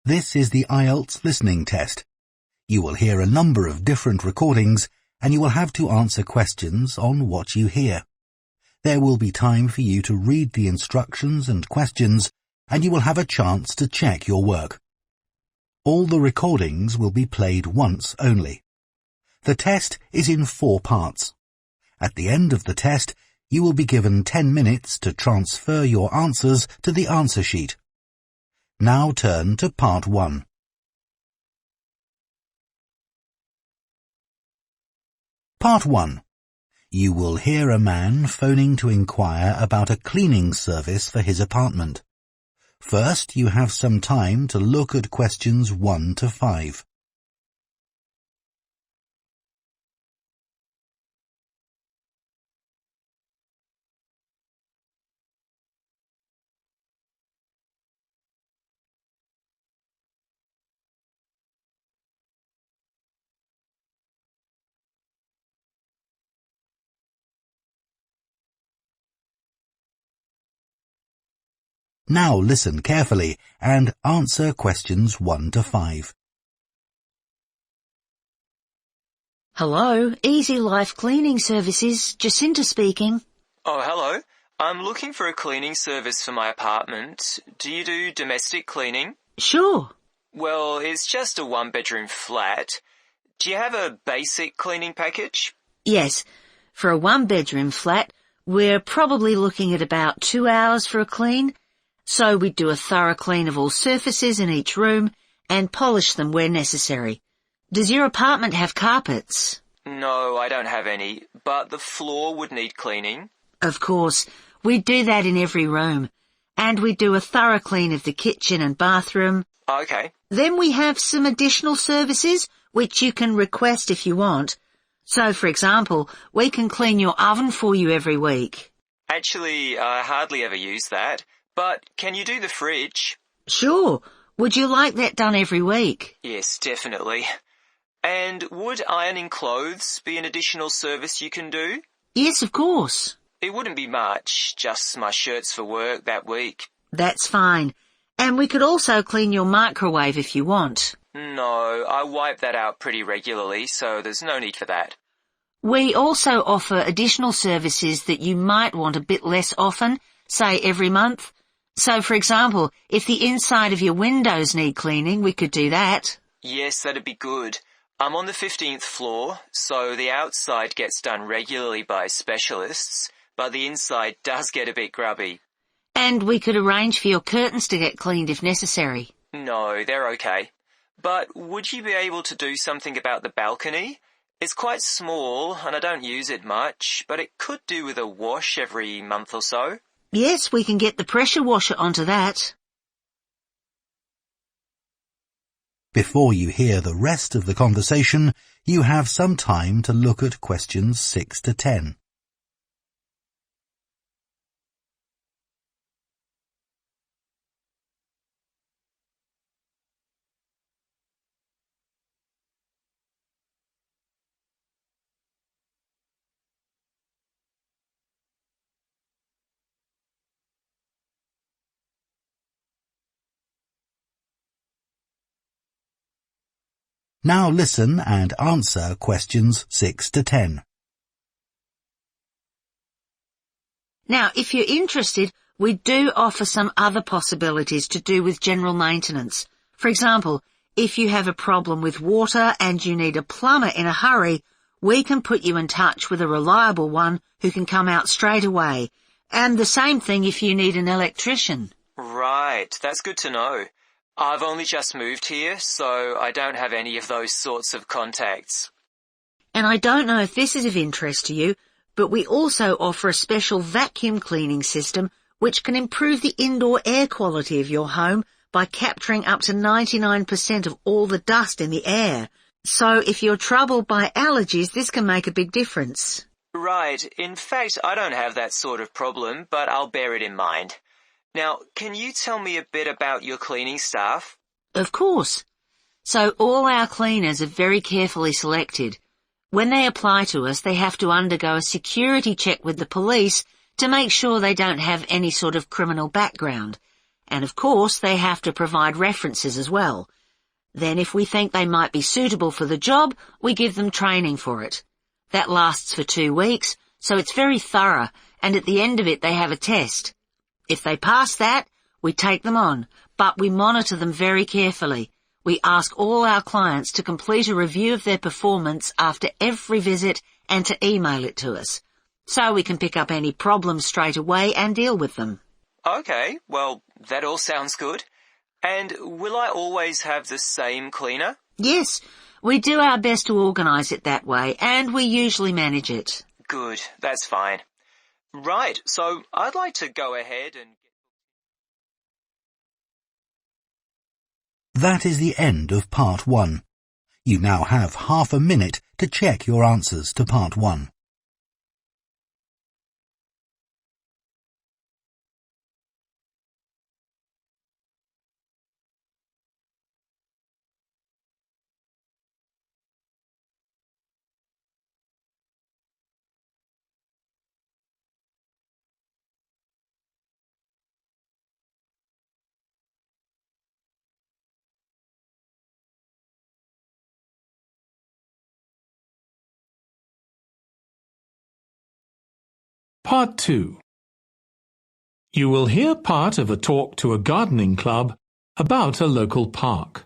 This is the IELTS listening test. You will hear a number of different recordings and you will have to answer questions on what you hear. There will be time for you to read the instructions and questions and you will have a chance to check your work. All the recordings will be played once only. The test is in 4 parts. At the end of the test, you will be given 10 minutes to transfer your answers to the answer sheet. Now turn to Part 1. Part 1. You will hear a man phoning to inquire about a cleaning service for his apartment. First, you have some time to look at questions 1 to 5. Now listen carefully and answer questions 1 to 5. Hello, Easy Life Cleaning Services, Jacinta speaking. Oh, hello. I'm looking for a cleaning service for my apartment. Do you do domestic cleaning? Sure. Well, it's just a 1-bedroom flat. Do you have a basic cleaning package? Yes, for a 1-bedroom flat, we're probably looking at about 2 hours for a clean. So we do a thorough clean of all surfaces in each room and polish them where necessary. Does your apartment have carpets? No, I don't have any, but the floor would need cleaning. Of course, we do that in every room. And we do a thorough clean of the kitchen and bathroom. Okay. Then we have some additional services which you can request if you want. So, for example, we can clean your oven for you every week. Actually, I hardly ever use that. But can you do the fridge? Sure. Would you like that done every week? Yes, definitely. And would ironing clothes be an additional service you can do? Yes, of course. It wouldn't be much, just my shirts for work that week. That's fine. And we could also clean your microwave if you want. No, I wipe that out pretty regularly, so there's no need for that. We also offer additional services that you might want a bit less often, say every month. So, for example, if the inside of your windows need cleaning, we could do that. Yes, that'd be good. I'm on the 15th floor, so the outside gets done regularly by specialists, but the inside does get a bit grubby. And we could arrange for your curtains to get cleaned if necessary. No, they're okay. But would you be able to do something about the balcony? It's quite small, and I don't use it much, but it could do with a wash every month or so. Yes, we can get the pressure washer onto that. Before you hear the rest of the conversation, you have some time to look at questions 6 to 10. Now listen and answer questions 6 to 10. Now, if you're interested, we do offer some other possibilities to do with general maintenance. For example, if you have a problem with water and you need a plumber in a hurry, we can put you in touch with a reliable one who can come out straight away. And the same thing if you need an electrician. Right, that's good to know. I've only just moved here, so I don't have any of those sorts of contacts. And I don't know if this is of interest to you, but we also offer a special vacuum cleaning system which can improve the indoor air quality of your home by capturing up to 99% of all the dust in the air. So if you're troubled by allergies, this can make a big difference. Right, in fact, I don't have that sort of problem, but I'll bear it in mind. Now, can you tell me a bit about your cleaning staff? Of course. So all our cleaners are very carefully selected. When they apply to us, they have to undergo a security check with the police to make sure they don't have any sort of criminal background. And of course, they have to provide references as well. Then if we think they might be suitable for the job, we give them training for it. That lasts for 2 weeks, so it's very thorough, and at the end of it they have a test. If they pass that, we take them on, but we monitor them very carefully. We ask all our clients to complete a review of their performance after every visit and to email it to us, so we can pick up any problems straight away and deal with them. Okay, well, that all sounds good. And will I always have the same cleaner? Yes, we do our best to organise it that way, and we usually manage it. Good, that's fine. Right, so I'd like to go ahead and... That is the end of Part 1. You now have half a minute to check your answers to Part 1. Part 2. You will hear part of a talk to a gardening club about a local park.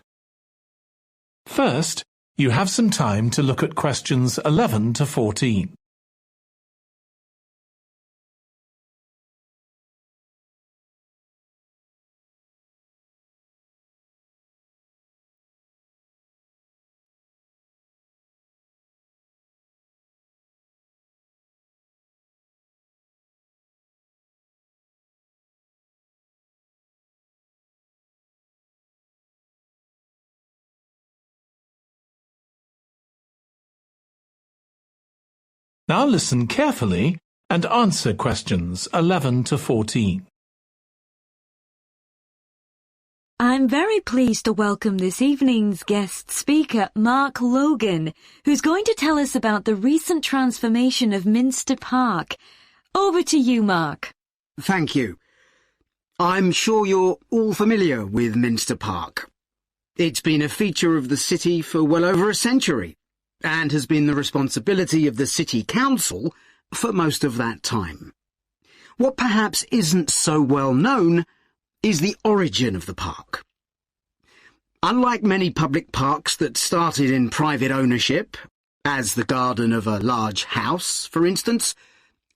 First, you have some time to look at questions 11 to 14. Now listen carefully and answer questions 11 to 14. I'm very pleased to welcome this evening's guest speaker, Mark Logan, who's going to tell us about the recent transformation of Minster Park. Over to you, Mark. Thank you. I'm sure you're all familiar with Minster Park. It's been a feature of the city for well over a century, and has been the responsibility of the City Council for most of that time. What perhaps isn't so well known is the origin of the park. Unlike many public parks that started in private ownership, as the garden of a large house, for instance,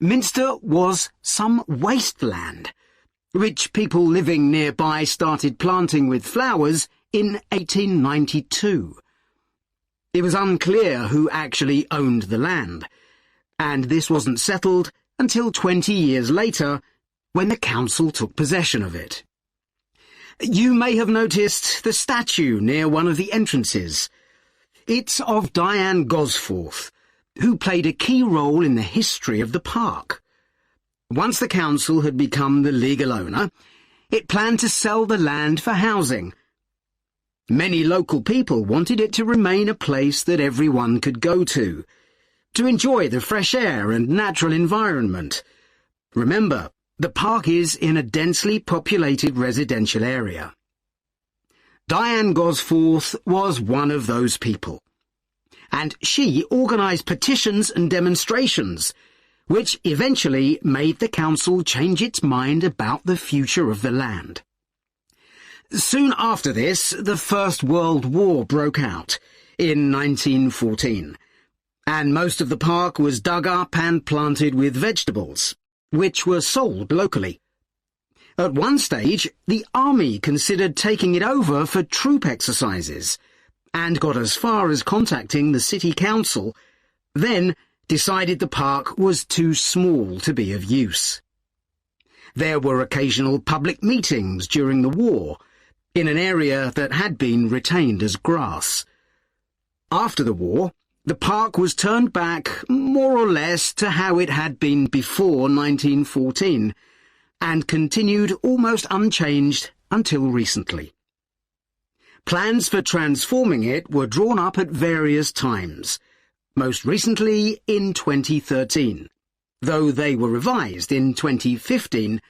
Minster was some wasteland, which people living nearby started planting with flowers in 1892. It was unclear who actually owned the land, and this wasn't settled until 20 years later, when the council took possession of it. You may have noticed the statue near one of the entrances. It's of Diane Gosforth, who played a key role in the history of the park. Once the council had become the legal owner, it planned to sell the land for housing. Many local people wanted it to remain a place that everyone could go to enjoy the fresh air and natural environment. Remember, the park is in a densely populated residential area. Diane Gosforth was one of those people, and she organised petitions and demonstrations, which eventually made the council change its mind about the future of the land. Soon after this, the First World War broke out in 1914, and most of the park was dug up and planted with vegetables, which were sold locally. At one stage, the army considered taking it over for troop exercises, and got as far as contacting the city council, then decided the park was too small to be of use. There were occasional public meetings during the war, in an area that had been retained as grass. After the war, the park was turned back more or less to how it had been before 1914, and continued almost unchanged until recently. Plans for transforming it were drawn up at various times, most recently in 2013, though they were revised in 2015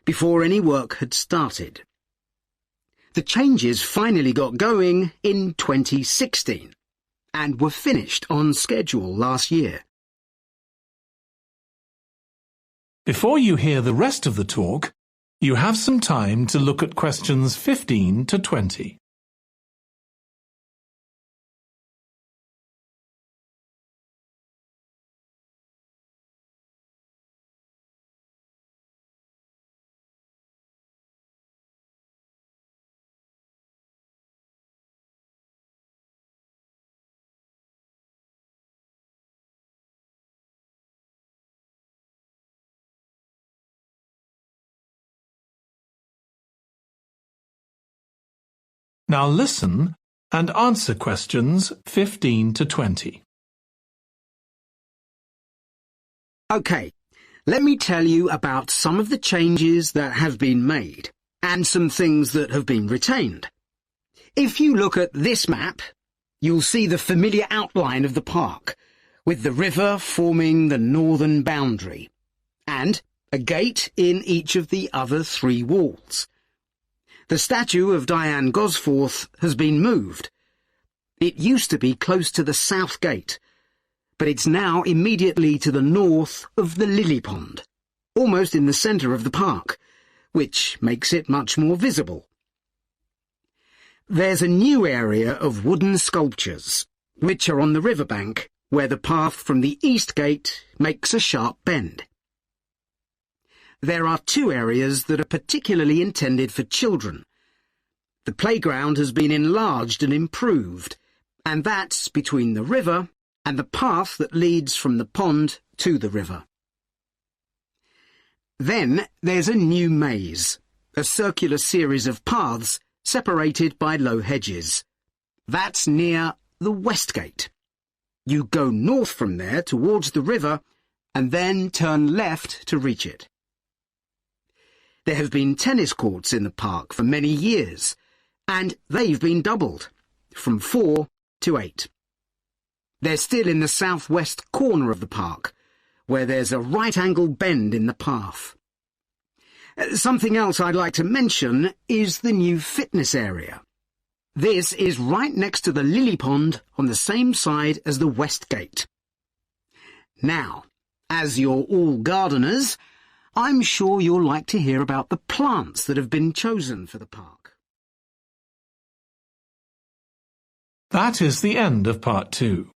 before any work had started. The changes finally got going in 2016 and were finished on schedule last year. Before you hear the rest of the talk, you have some time to look at questions 15 to 20. Now listen and answer questions 15 to 20. OK, let me tell you about some of the changes that have been made and some things that have been retained. If you look at this map, you'll see the familiar outline of the park, with the river forming the northern boundary, and a gate in each of the other 3 walls. The statue of Diane Gosforth has been moved. It used to be close to the south gate, but it's now immediately to the north of the lily pond, almost in the centre of the park, which makes it much more visible. There's a new area of wooden sculptures, which are on the riverbank, where the path from the east gate makes a sharp bend. There are 2 areas that are particularly intended for children. The playground has been enlarged and improved, and that's between the river and the path that leads from the pond to the river. Then there's a new maze, a circular series of paths separated by low hedges. That's near the west gate. You go north from there towards the river and then turn left to reach it. There have been tennis courts in the park for many years, and they've been doubled, from 4 to 8. They're still in the southwest corner of the park, where there's a right-angle bend in the path. Something else I'd like to mention is the new fitness area. This is right next to the lily pond on the same side as the west gate. Now, as you're all gardeners, I'm sure you'll like to hear about the plants that have been chosen for the park. That is the end of part 2.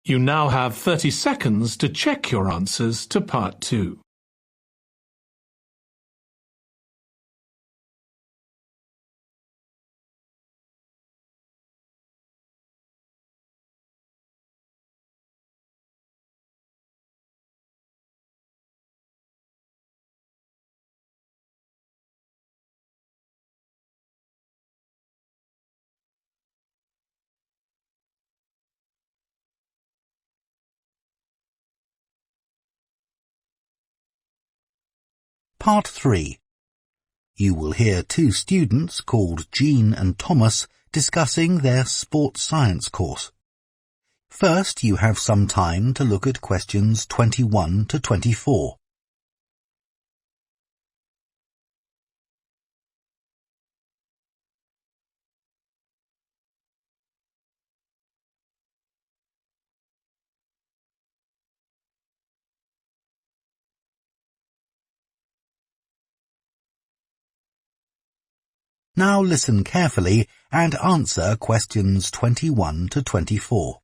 You now have 30 seconds to check your answers to part 2. Part 3. You will hear 2 students called Jean and Thomas discussing their sports science course. First, you have some time to look at questions 21 to 24. Now listen carefully and answer questions 21 to 24.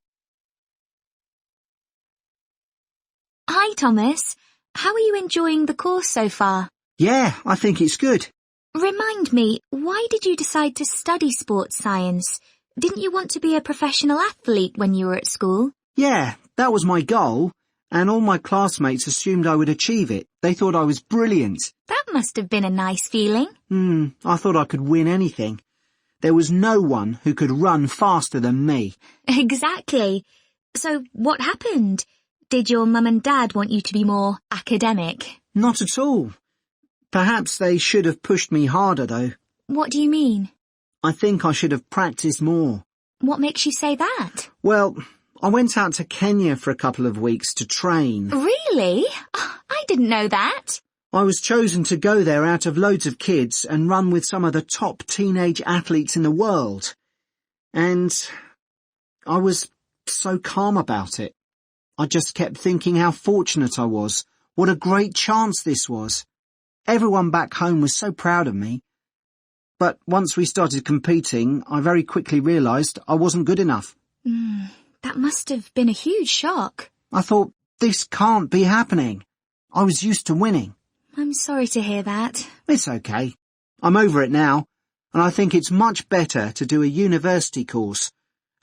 Hi, Thomas. How are you enjoying the course so far? Yeah, I think it's good. Remind me, why did you decide to study sports science? Didn't you want to be a professional athlete when you were at school? Yeah, that was my goal, and all my classmates assumed I would achieve it. They thought I was brilliant. That must have been a nice feeling. I thought I could win anything. There was no one who could run faster than me. Exactly. So what happened? Did your mum and dad want you to be more academic? Not at all. Perhaps they should have pushed me harder, though. What do you mean? I think I should have practiced more. What makes you say that? Well, I went out to Kenya for a couple of weeks to train. Really? I didn't know that. I was chosen to go there out of loads of kids and run with some of the top teenage athletes in the world. And I was so calm about it. I just kept thinking how fortunate I was. What a great chance this was. Everyone back home was so proud of me. But once we started competing, I very quickly realised I wasn't good enough. That must have been a huge shock. I thought, this can't be happening. I was used to winning. I'm sorry to hear that. It's okay. I'm over it now, and I think it's much better to do a university course.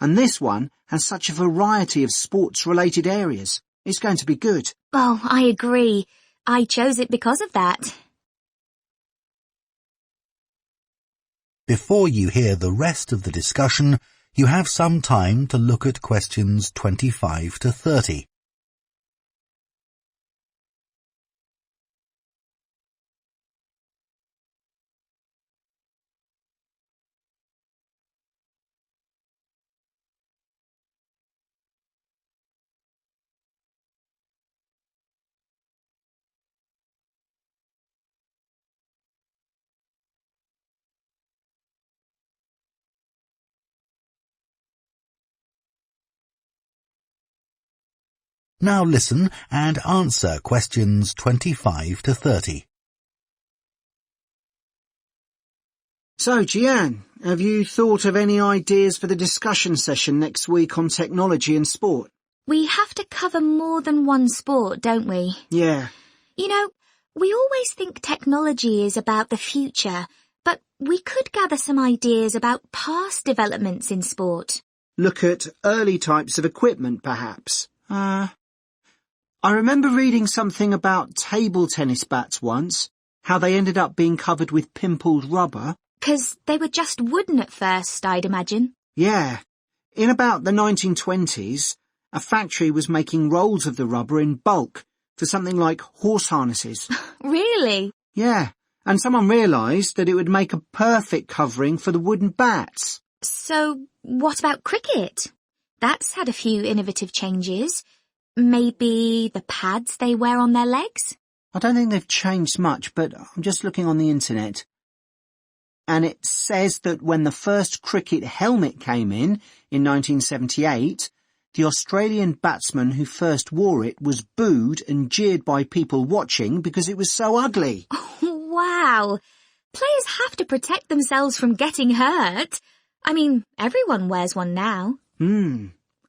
And this one has such a variety of sports-related areas. It's going to be good. Oh, I agree. I chose it because of that. Before you hear the rest of the discussion, you have some time to look at questions 25 to 30. Now listen and answer questions 25 to 30. So, Jian, have you thought of any ideas for the discussion session next week on technology and sport? We have to cover more than one sport, don't we? Yeah. You know, we always think technology is about the future, but we could gather some ideas about past developments in sport. Look at early types of equipment, perhaps. I remember reading something about table tennis bats once, how they ended up being covered with pimpled rubber. 'Cause they were just wooden at first, I'd imagine. Yeah. In about the 1920s, a factory was making rolls of the rubber in bulk for something like horse harnesses. Really? Yeah, and someone realised that it would make a perfect covering for the wooden bats. So, what about cricket? That's had a few innovative changes. Maybe the pads they wear on their legs? I don't think they've changed much, but I'm just looking on the internet. And it says that when the first cricket helmet came in 1978, the Australian batsman who first wore it was booed and jeered by people watching because it was so ugly. Wow! Players have to protect themselves from getting hurt. I mean, everyone wears one now.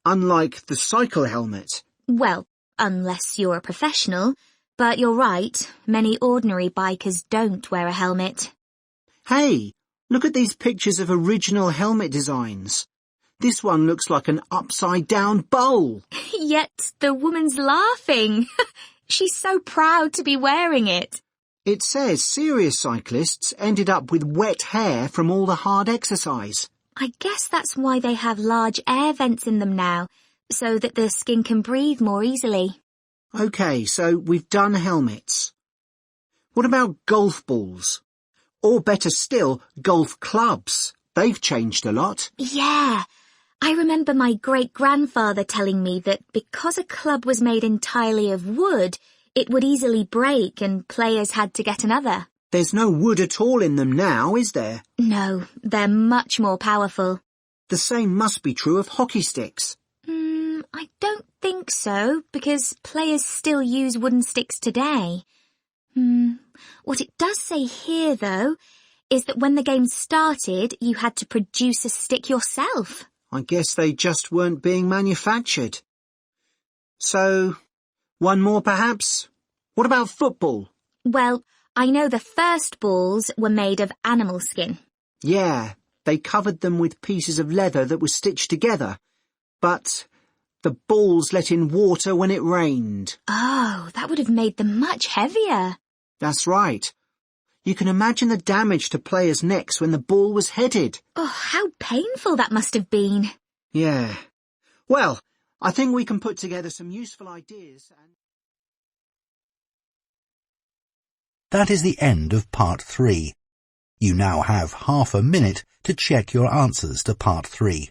Unlike the cycle helmet. Well, unless you're a professional. But you're right, many ordinary bikers don't wear a helmet. Hey, look at these pictures of original helmet designs. This one looks like an upside-down bowl. Yet the woman's laughing. She's so proud to be wearing it. It says serious cyclists ended up with wet hair from all the hard exercise. I guess that's why they have large air vents in them now, so that the skin can breathe more easily. OK, so we've done helmets. What about golf balls? Or better still, golf clubs. They've changed a lot. Yeah. I remember my great-grandfather telling me that because a club was made entirely of wood, it would easily break and players had to get another. There's no wood at all in them now, is there? No, they're much more powerful. The same must be true of hockey sticks. I don't think so, because players still use wooden sticks today. What it does say here, though, is that when the game started, you had to produce a stick yourself. I guess they just weren't being manufactured. So, one more perhaps? What about football? Well, I know the first balls were made of animal skin. Yeah, they covered them with pieces of leather that were stitched together. But the balls let in water when it rained. Oh, that would have made them much heavier. That's right. You can imagine the damage to players' necks when the ball was headed. Oh, how painful that must have been. Yeah. Well, I think we can put together some useful ideas and... That is the end of part 3. You now have half a minute to check your answers to part 3.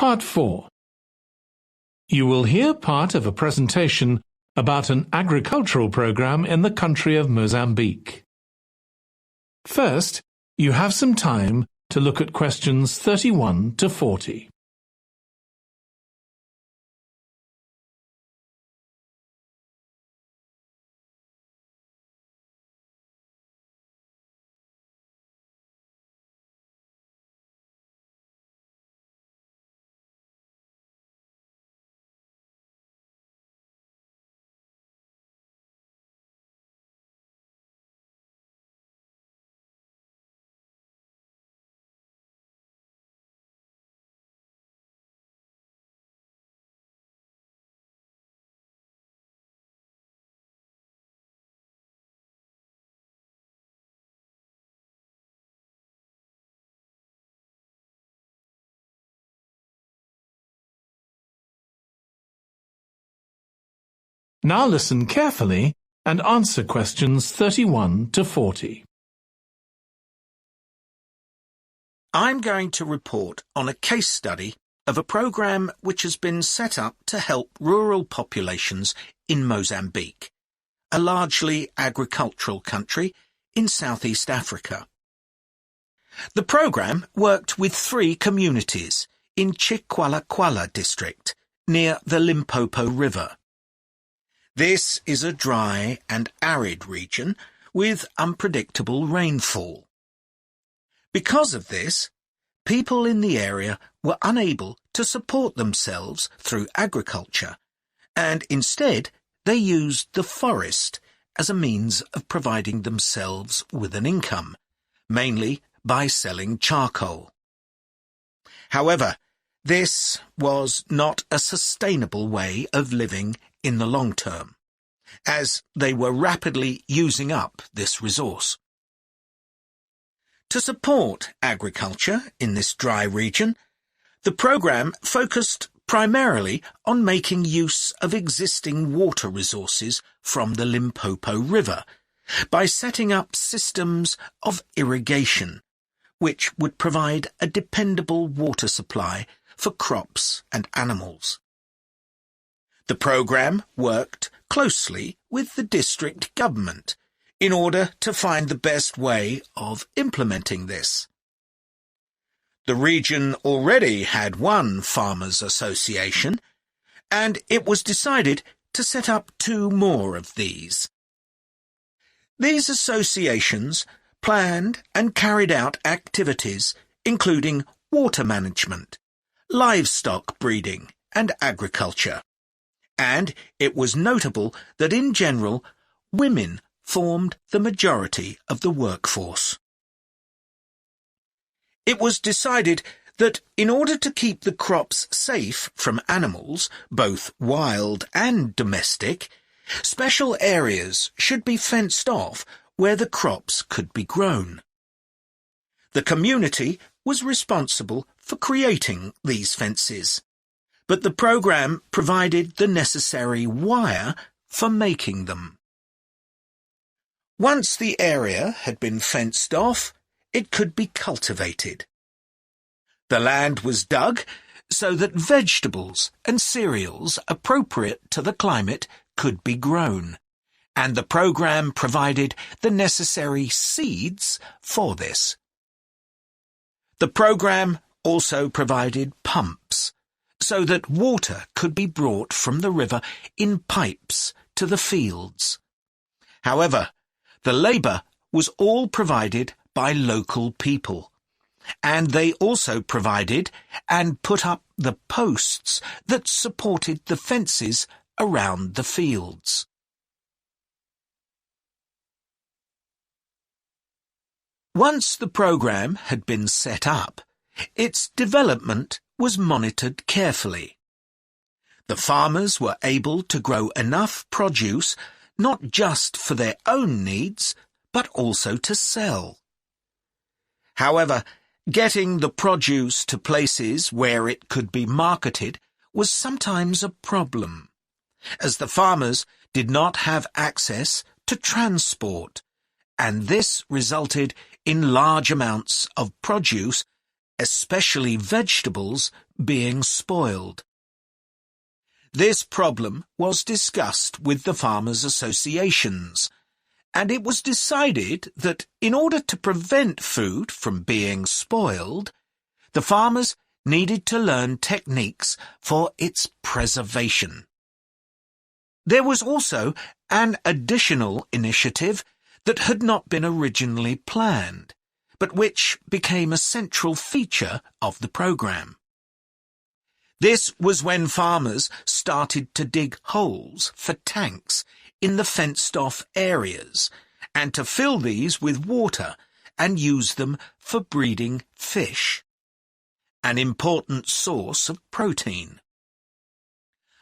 Part 4. You will hear part of a presentation about an agricultural program in the country of Mozambique. First, you have some time to look at questions 31 to 40. Now listen carefully and answer questions 31 to 40. I'm going to report on a case study of a program which has been set up to help rural populations in Mozambique, a largely agricultural country in Southeast Africa. The program worked with 3 communities in Chikwalakwala district near the Limpopo River. This is a dry and arid region with unpredictable rainfall. Because of this, people in the area were unable to support themselves through agriculture, and instead they used the forest as a means of providing themselves with an income, mainly by selling charcoal. However, this was not a sustainable way of living in the long term, as they were rapidly using up this resource. To support agriculture in this dry region, the program focused primarily on making use of existing water resources from the Limpopo River by setting up systems of irrigation, which would provide a dependable water supply for crops and animals. The program worked closely with the district government in order to find the best way of implementing this. The region already had one farmers' association, and it was decided to set up 2 more of these. These associations planned and carried out activities including water management, livestock breeding and agriculture. And it was notable that in general, women formed the majority of the workforce. It was decided that in order to keep the crops safe from animals, both wild and domestic, special areas should be fenced off where the crops could be grown. The community was responsible for creating these fences, but the program provided the necessary wire for making them. Once the area had been fenced off, it could be cultivated. The land was dug so that vegetables and cereals appropriate to the climate could be grown, and the program provided the necessary seeds for this. The program also provided pumps so that water could be brought from the river in pipes to the fields. However, the labour was all provided by local people, and they also provided and put up the posts that supported the fences around the fields. Once the program had been set up, its development was monitored carefully. The farmers were able to grow enough produce not just for their own needs, but also to sell. However, getting the produce to places where it could be marketed was sometimes a problem, as the farmers did not have access to transport, and this resulted in large amounts of produce especially vegetables, being spoiled. This problem was discussed with the farmers' associations, and it was decided that in order to prevent food from being spoiled, the farmers needed to learn techniques for its preservation. There was also an additional initiative that had not been originally planned, but which became a central feature of the program. This was when farmers started to dig holes for tanks in the fenced-off areas and to fill these with water and use them for breeding fish, an important source of protein.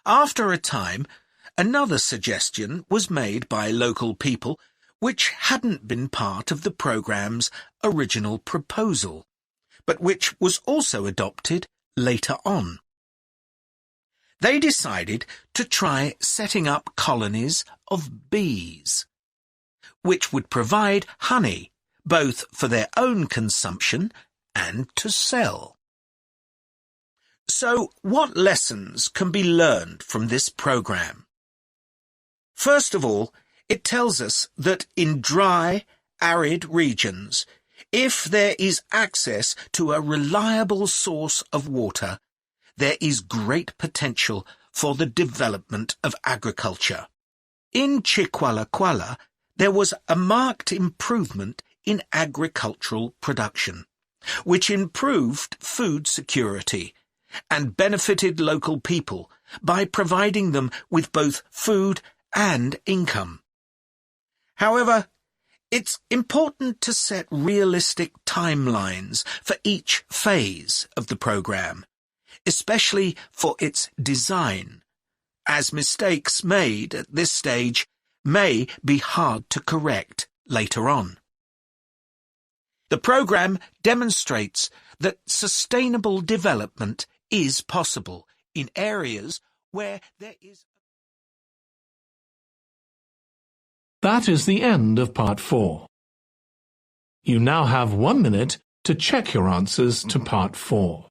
After a time, another suggestion was made by local people which hadn't been part of the program's original proposal, but which was also adopted later on. They decided to try setting up colonies of bees, which would provide honey both for their own consumption and to sell. So, what lessons can be learned from this program? First of all, it tells us that in dry, arid regions, if there is access to a reliable source of water, there is great potential for the development of agriculture. In Chiqualaquala, there was a marked improvement in agricultural production, which improved food security and benefited local people by providing them with both food and income. However, it's important to set realistic timelines for each phase of the program, especially for its design, as mistakes made at this stage may be hard to correct later on. The program demonstrates that sustainable development is possible in areas where there is... That is the end of Part 4. You now have 1 minute to check your answers to Part 4.